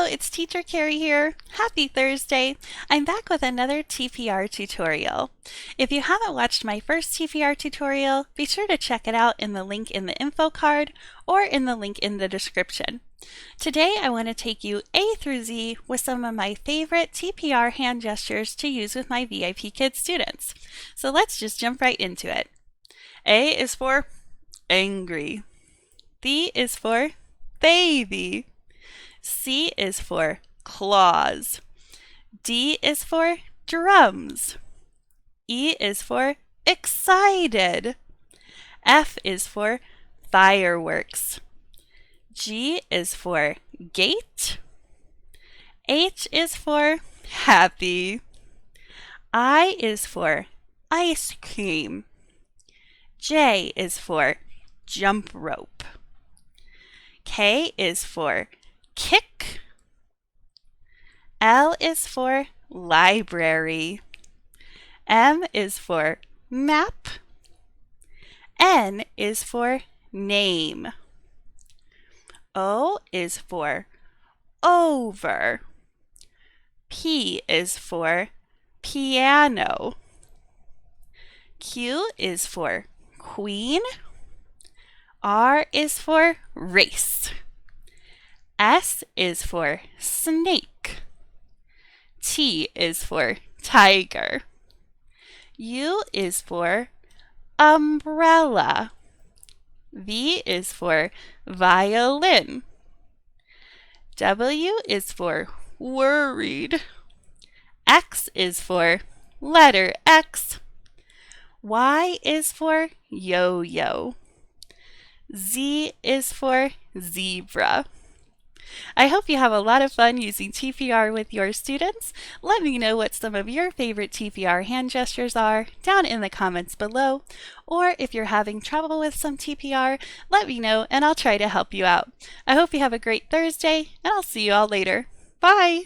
Hello, it's Teacher Carrie here. Happy Thursday. I'm back with another TPR tutorial. If you haven't watched my first TPR tutorial, be sure to check it out in the link in the info card or in the link in the description. Today I want to take you A through Z with some of my favorite TPR hand gestures to use with my VIPKID students. So let's just jump right into it. A is for angry. B is for baby. C is for claws. D is for drums. E is for excited. F is for fireworks. G is for gate. H is for happy. I is for ice cream. J is for jump rope. K is for kick. L is for library. M is for map. N is for name. O is for over. P is for piano. Q is for queen. R is for race. S is for snake. T is for tiger. U is for umbrella. V is for violin. W is for worried. X is for letter X. Y is for yo-yo. Z is for zebra. I hope you have a lot of fun using TPR with your students. Let me know what some of your favorite TPR hand gestures are down in the comments below. Or if you're having trouble with some TPR, let me know and I'll try to help you out. I hope you have a great Thursday and I'll see you all later. Bye!